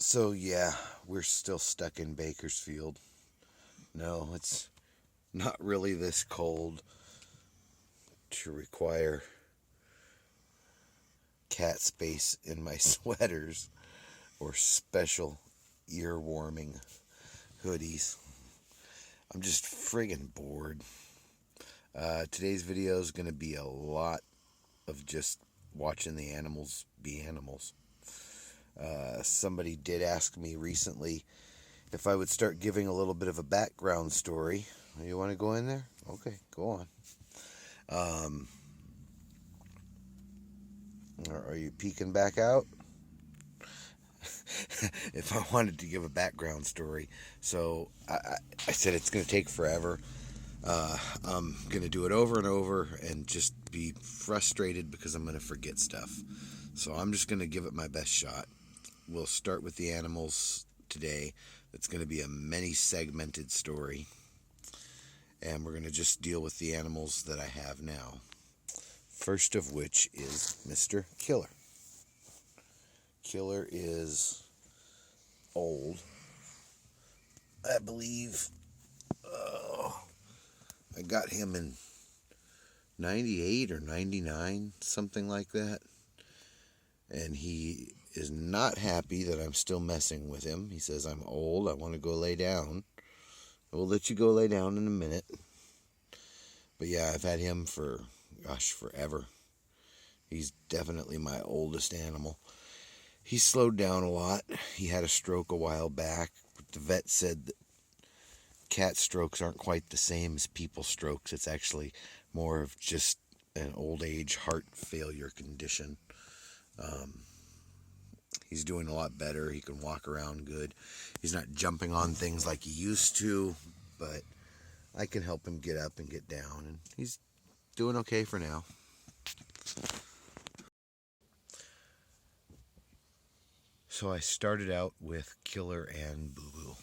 So yeah, we're still stuck in Bakersfield. No, it's not really this cold to require cat space in my sweaters or special ear warming hoodies. I'm just friggin' bored. Today's video is going to be a lot of just watching the animals be animals. Somebody did ask me recently if I would start giving a little bit of a background story. You want to go in there? Okay, go on. Are you peeking back out? If I wanted to give a background story. So I said it's going to take forever. I'm going to do it over and over and just be frustrated because I'm going to forget stuff. So I'm just going to give it my best shot. We'll start with the animals today. It's going to be a many segmented story. And we're going to just deal with the animals that I have now. First of which is Mr. Killer. Killer is old. I believe I got him in 98 or 99, something like that. And he is not happy that I'm still messing with him. He says, I'm old, I want to go lay down. We'll let you go lay down in a minute. But yeah, I've had him for, forever. He's definitely my oldest animal. He's slowed down a lot. He had a stroke a while back. The vet said that cat strokes aren't quite the same as people strokes. It's actually more of just an old age heart failure condition. He's doing a lot better. He can walk around good. He's not jumping on things like he used to, but I can help him get up and get down, and he's doing okay for now. So I started out with Killer and Boo Boo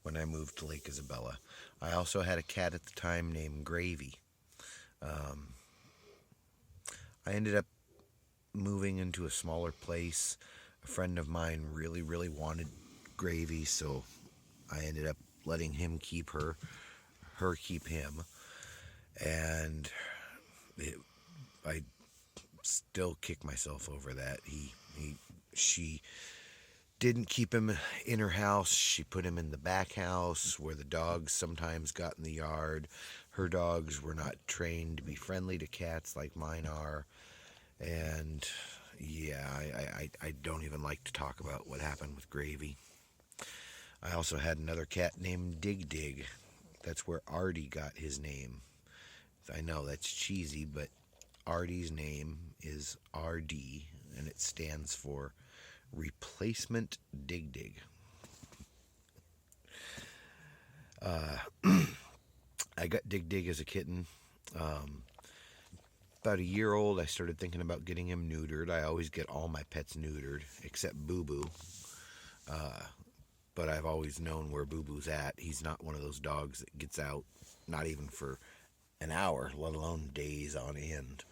when I moved to Lake Isabella. I also had a cat at the time named Gravy. I ended up moving into a smaller place. A friend of mine really wanted Gravy, so I ended up letting him keep her keep him. And I still kick myself over that. She didn't keep him in her house. She put him in the back house where the dogs sometimes got in the yard. Her dogs were not trained to be friendly to cats like mine are. And yeah, I don't even like to talk about what happened with Gravy. I also had another cat named Dig Dig. That's where Artie got his name. I know that's cheesy, but Artie's name is RD, and it stands for Replacement Dig Dig. I got Dig Dig as a kitten. About a year old, I started thinking about getting him neutered. I always get all my pets neutered, except Boo Boo. But I've always known where Boo Boo's at. He's not one of those dogs that gets out, not even for an hour, let alone days on end.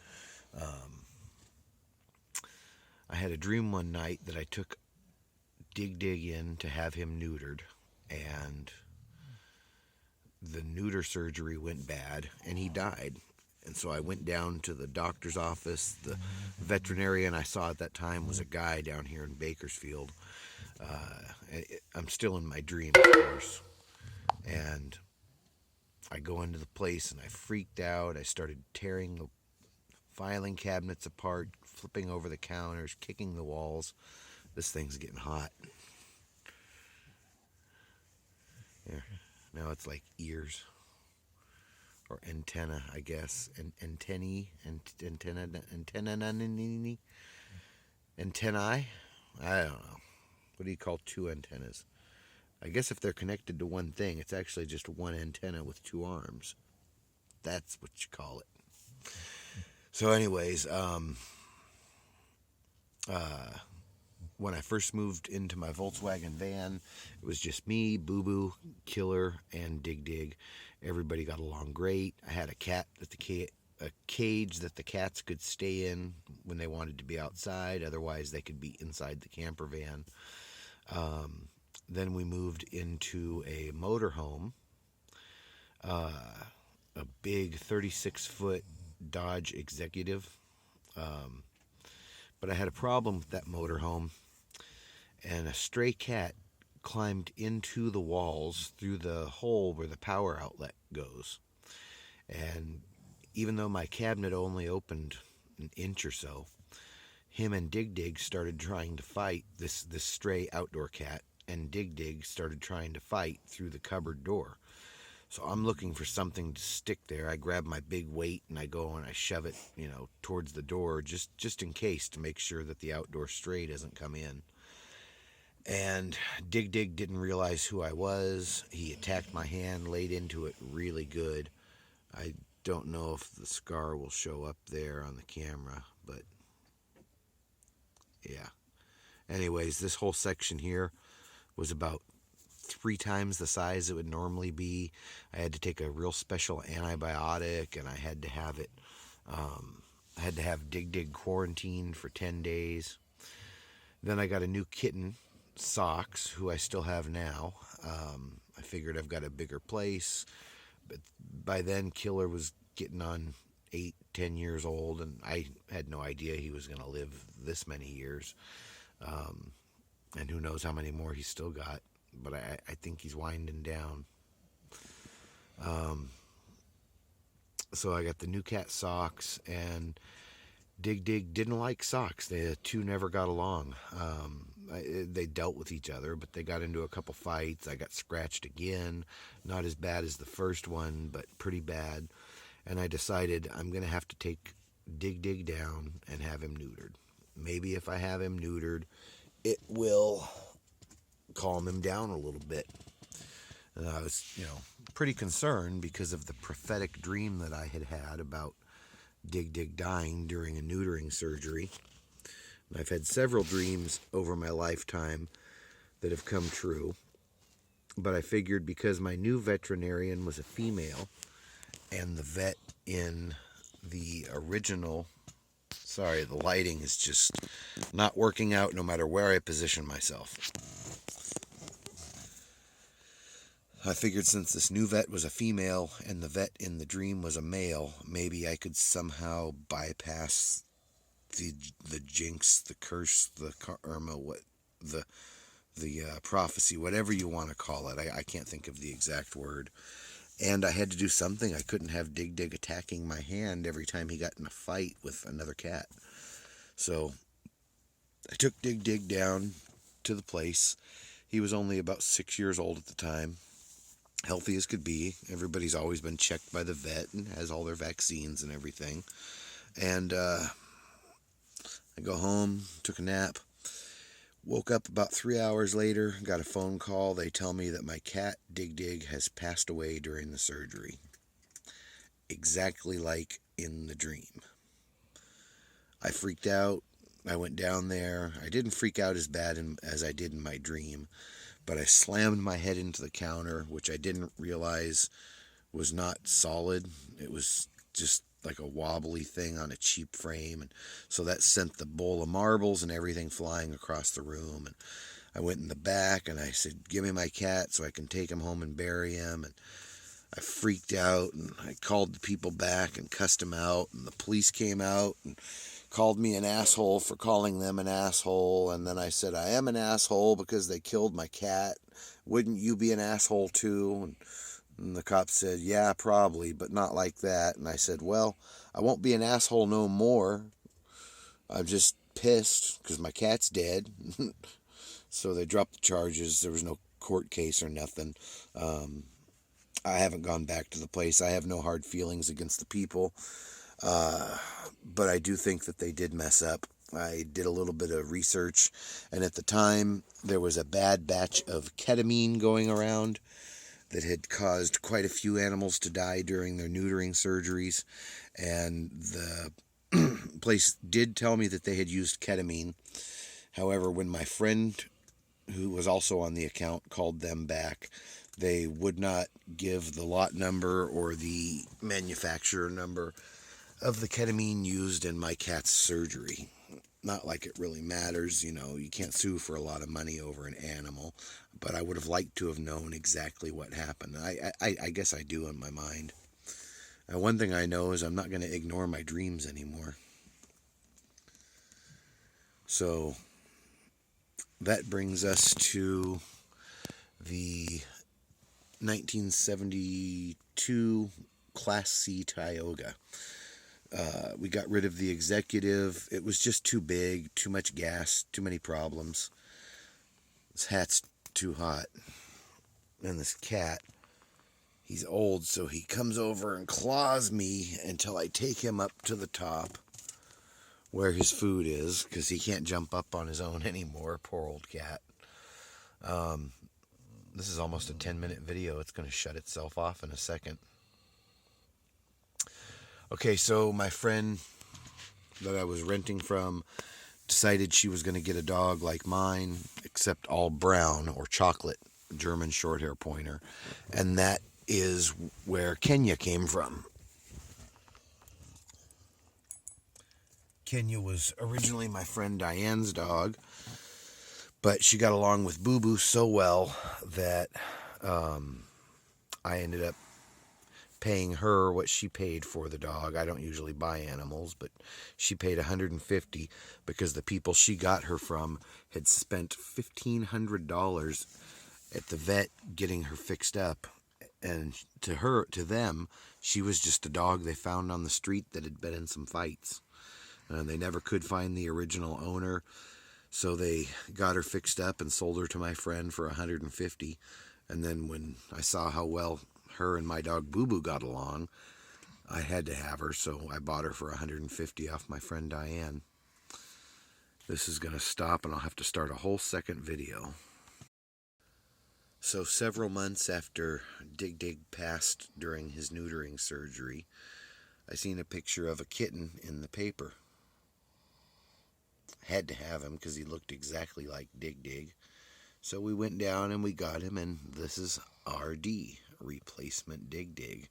I had a dream one night that I took Dig Dig in to have him neutered, and the neuter surgery went bad, and he died. And so I went down to the doctor's office. The veterinarian I saw at that time was a guy down here in Bakersfield. I'm still in my dream, of course. And I go into the place and I freaked out. I started tearing the filing cabinets apart, flipping over the counters, kicking the walls. This thing's getting hot. There. Now it's like ears. Or antenna, I guess. Antennae. Antennae. I don't know. What do you call two antennas? I guess if they're connected to one thing, it's actually just one antenna with two arms. That's what you call it. So anyways, when I first moved into my Volkswagen van, it was just me, Boo Boo, Killer, and Dig Dig. Everybody got along great. I had a cage that the cats could stay in when they wanted to be outside. Otherwise, they could be inside the camper van. Then we moved into a motorhome, a big 36-foot Dodge Executive. But I had a problem with that motorhome, and a stray cat climbed into the walls through the hole where the power outlet goes. And even though my cabinet only opened an inch or so, him and Dig Dig started trying to fight this stray outdoor cat, and Dig Dig started trying to fight through the cupboard door. So I'm looking for something to stick there. I grab my big weight and I go and I shove it, towards the door just in case, to make sure that the outdoor stray doesn't come in. And Dig Dig didn't realize who I was. He attacked my hand, laid into it really good. I don't know if the scar will show up there on the camera, but yeah. Anyways, this whole section here was about 3 times the size it would normally be. I had to take a real special antibiotic, and I had to have it. I had to have Dig Dig quarantined for 10 days. Then I got a new kitten, Socks, who I still have now. I figured I've got a bigger place, but by then Killer was getting on 8-10 years old, and I had no idea he was going to live this many years. And who knows how many more he's still got, but I think he's winding down. So I got the new cat, Socks, and Dig Dig didn't like Socks. The two never got along. They dealt with each other, but they got into a couple fights. I got scratched again. Not as bad as the first one, but pretty bad. And I decided I'm going to have to take Dig Dig down and have him neutered. Maybe if I have him neutered, it will calm him down a little bit. And I was, pretty concerned because of the prophetic dream that I had about Dig Dig dying during a neutering surgery. And I've had several dreams over my lifetime that have come true. But I figured because my new veterinarian was a female, and the vet in the original... Sorry, the lighting is just not working out no matter where I position myself. I figured since this new vet was a female and the vet in the dream was a male, maybe I could somehow bypass the jinx, the curse, the karma, the prophecy, whatever you want to call it. I can't think of the exact word. And I had to do something. I couldn't have Dig Dig attacking my hand every time he got in a fight with another cat. So I took Dig Dig down to the place. He was only about 6 years old at the time. Healthy as could be. Everybody's always been checked by the vet and has all their vaccines and everything. And I go home, took a nap. Woke up about 3 hours later, got a phone call. They tell me that my cat, Dig Dig, has passed away during the surgery. Exactly like in the dream. I freaked out. I went down there. I didn't freak out as bad as I did in my dream, but I slammed my head into the counter, which I didn't realize was not solid. It was just like a wobbly thing on a cheap frame, and so that sent the bowl of marbles and everything flying across the room. And I went in the back and I said, "Give me my cat so I can take him home and bury him." And I freaked out, and I called the people back and cussed them out, and the police came out and called me an asshole for calling them an asshole. And then I said, "I am an asshole because they killed my cat. Wouldn't you be an asshole too?" And the cop said, "Yeah, probably, but not like that." And I said, "Well, I won't be an asshole no more. I'm just pissed because my cat's dead." So they dropped the charges. There was no court case or nothing. I haven't gone back to the place. I have no hard feelings against the people. But I do think that they did mess up. I did a little bit of research, and at the time, there was a bad batch of ketamine going around that had caused quite a few animals to die during their neutering surgeries. And the place did tell me that they had used ketamine. However, when my friend, who was also on the account, called them back, they would not give the lot number or the manufacturer number of the ketamine used in my cat's surgery. Not like it really matters, you can't sue for a lot of money over an animal, but I would have liked to have known exactly what happened. I guess I do in my mind. One thing I know is I'm not going to ignore my dreams anymore. So that brings us to the 1972 Class C Tioga. We got rid of the executive. It was just too big, too much gas, too many problems. This hat's too hot. And this cat, he's old, so he comes over and claws me until I take him up to the top where his food is, because he can't jump up on his own anymore. Poor old cat. This is almost a 10-minute video. It's going to shut itself off in a second. Okay, so my friend that I was renting from decided she was going to get a dog like mine, except all brown or chocolate, German Shorthair Pointer. And that is where Kenya came from. Kenya was originally my friend Diane's dog, but she got along with Boo Boo so well that I ended up paying her what she paid for the dog. I don't usually buy animals, but she paid $150 because the people she got her from had spent $1,500 at the vet getting her fixed up. And to them, she was just a dog they found on the street that had been in some fights. And they never could find the original owner, so they got her fixed up and sold her to my friend for $150. And then when I saw how well her and my dog Boo Boo got along, I had to have her, so I bought her for $150 off my friend Diane. This is going to stop, and I'll have to start a whole second video. So several months after Dig Dig passed during his neutering surgery, I seen a picture of a kitten in the paper. Had to have him because he looked exactly like Dig Dig. So we went down and we got him, and this is RD, Replacement Dig Dig.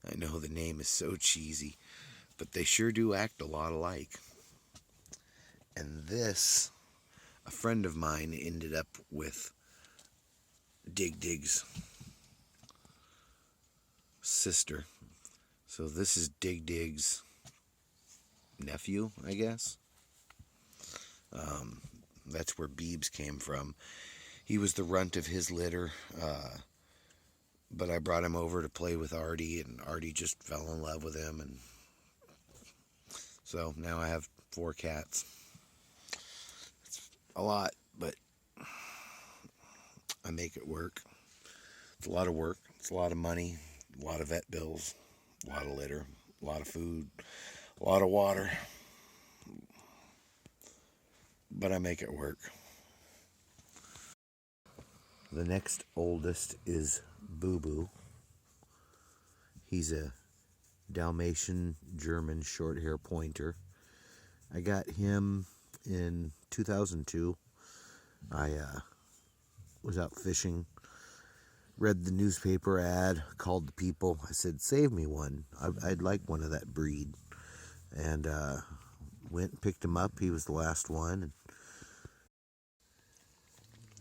I know the name is so cheesy, but they sure do act a lot alike. And this, a friend of mine ended up with Dig Dig's sister. So this is Dig Dig's nephew, I guess. That's where Beebs came from. He was the runt of his litter, but I brought him over to play with Artie, and Artie just fell in love with him, and so now I have 4 cats. It's a lot, but I make it work. It's a lot of work. It's a lot of money, a lot of vet bills, a lot of litter, a lot of food, a lot of water. But I make it work. The next oldest is Boo Boo. He's a Dalmatian German Shorthair Pointer. I got him in 2002. I was out fishing, read the newspaper ad, called the people. I said, save me one. I'd like one of that breed. And went and picked him up. He was the last one.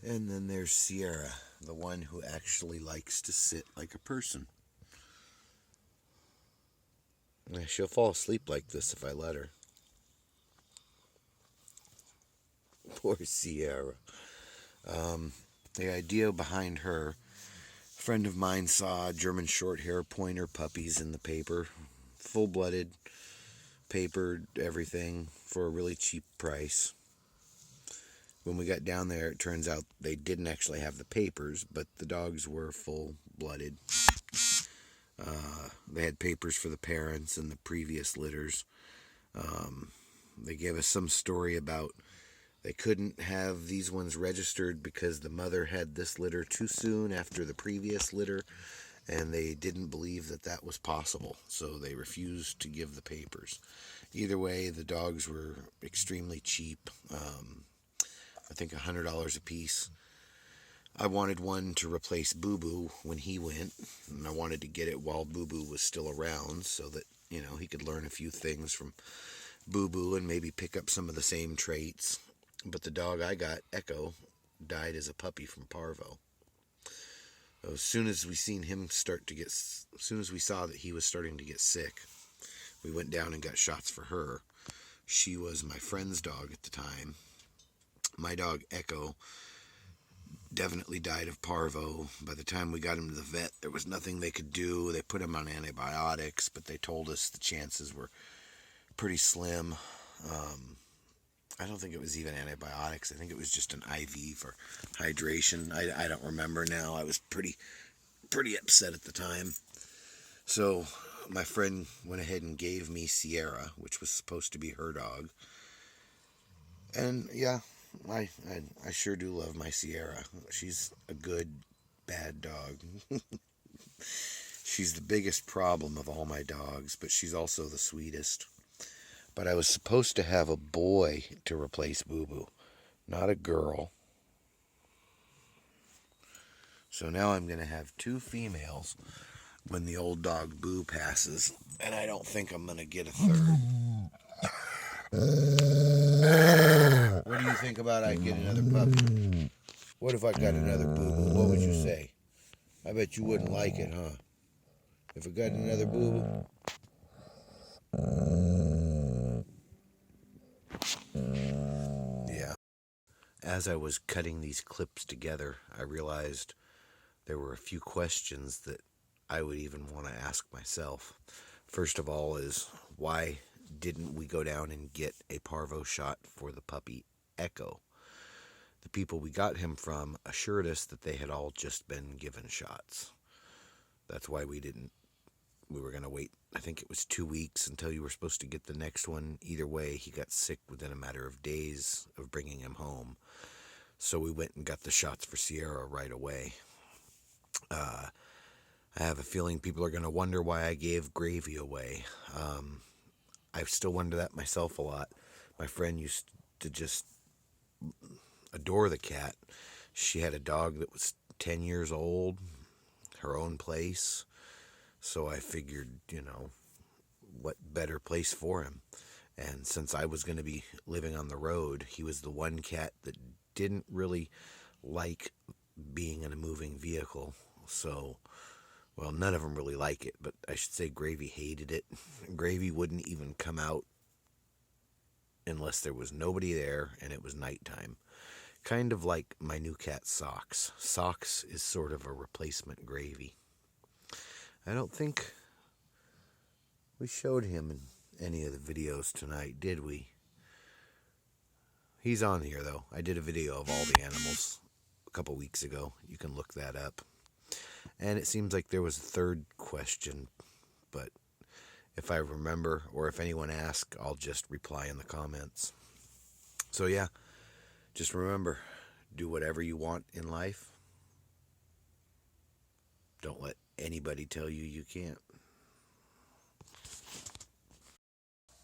And then there's Sierra, the one who actually likes to sit like a person. She'll fall asleep like this if I let her. Poor Sierra. The idea behind her, a friend of mine saw German Shorthair Pointer puppies in the paper, full-blooded, papered, everything, for a really cheap price. When we got down there, it turns out they didn't actually have the papers, but the dogs were full-blooded. They had papers for the parents and the previous litters. They gave us some story about they couldn't have these ones registered because the mother had this litter too soon after the previous litter, and they didn't believe that that was possible, so they refused to give the papers. Either way, the dogs were extremely cheap. I think $100 a piece. I wanted one to replace Boo Boo when he went, and I wanted to get it while Boo Boo was still around so that, he could learn a few things from Boo Boo and maybe pick up some of the same traits. But the dog I got, Echo, died as a puppy from parvo. As soon as we saw that he was starting to get sick, we went down and got shots for her. She was my friend's dog at the time. My dog, Echo, definitely died of parvo. By the time we got him to the vet, there was nothing they could do. They put him on antibiotics, but they told us the chances were pretty slim. I don't think it was even antibiotics. I think it was just an IV for hydration. I don't remember now. I was pretty upset at the time. So my friend went ahead and gave me Sierra, which was supposed to be her dog. And yeah, I sure do love my Sierra. She's a good, bad dog. She's the biggest problem of all my dogs, but she's also the sweetest. But I was supposed to have a boy to replace Boo Boo, not a girl. So now I'm going to have 2 females when the old dog Boo passes, and I don't think I'm going to get a third. What do you think about I get another puppy? What if I got another Boo Boo? What would you say? I bet you wouldn't like it, huh? If I got another Boo Boo? Yeah. As I was cutting these clips together, I realized there were a few questions that I would even want to ask myself. First of all is, why didn't we go down and get a parvo shot for the puppy Echo? The people we got him from assured us that they had all just been given shots. That's why we didn't. We were going to wait, I think it was 2 weeks until you were supposed to get the next one. Either way, he got sick within a matter of days of bringing him home. So we went and got the shots for Sierra right away. I have a feeling people are going to wonder why I gave Gravy away. I still wonder that myself a lot. My friend used to just adore the cat. She had a dog that was 10 years old, her own place. So I figured, what better place for him? And since I was going to be living on the road, he was the one cat that didn't really like being in a moving vehicle. So, well, none of them really like it, but I should say Gravy hated it. Gravy wouldn't even come out unless there was nobody there and it was nighttime. Kind of like my new cat Socks. Socks is sort of a replacement Gravy. I don't think we showed him in any of the videos tonight, did we? He's on here, though. I did a video of all the animals a couple weeks ago. You can look that up. And it seems like there was a third question, but if I remember or if anyone asks, I'll just reply in the comments. So yeah, just remember, do whatever you want in life. Don't let anybody tell you you can't.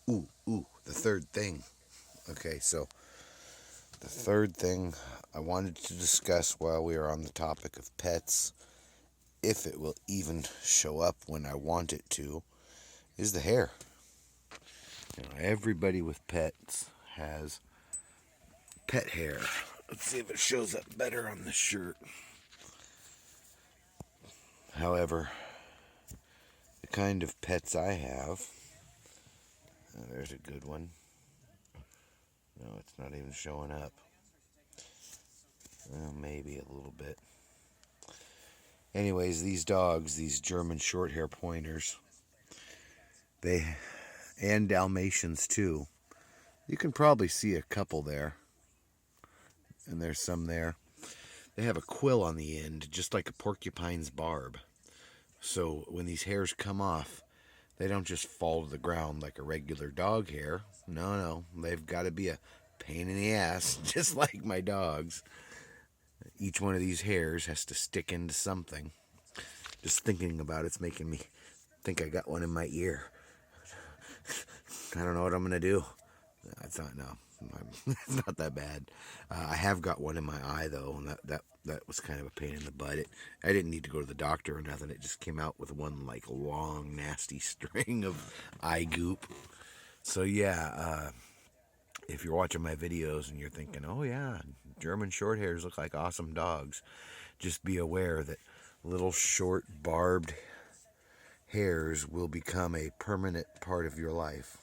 The third thing. Okay, so the third thing I wanted to discuss while we are on the topic of pets, if it will even show up when I want it to, is the hair. Everybody with pets has pet hair. Let's see if it shows up better on the shirt. However, the kind of pets I have, there's a good one. No, it's not even showing up. Well, maybe a little bit. Anyways, these dogs, these German short-hair pointers, and Dalmatians too. You can probably see a couple there. And there's some there. They have a quill on the end, just like a porcupine's barb. So when these hairs come off, they don't just fall to the ground like a regular dog hair. No, they've got to be a pain in the ass, just like my dogs. Each one of these hairs has to stick into something. Just thinking about it's making me think I got one in my ear. I don't know what I'm going to do. It's not that bad. I have got one in my eye, though, and that was kind of a pain in the butt. I didn't need to go to the doctor or nothing. It just came out with one, long, nasty string of eye goop. So yeah, if you're watching my videos and you're thinking, oh yeah, German short hairs look like awesome dogs, just be aware that little short barbed hairs will become a permanent part of your life.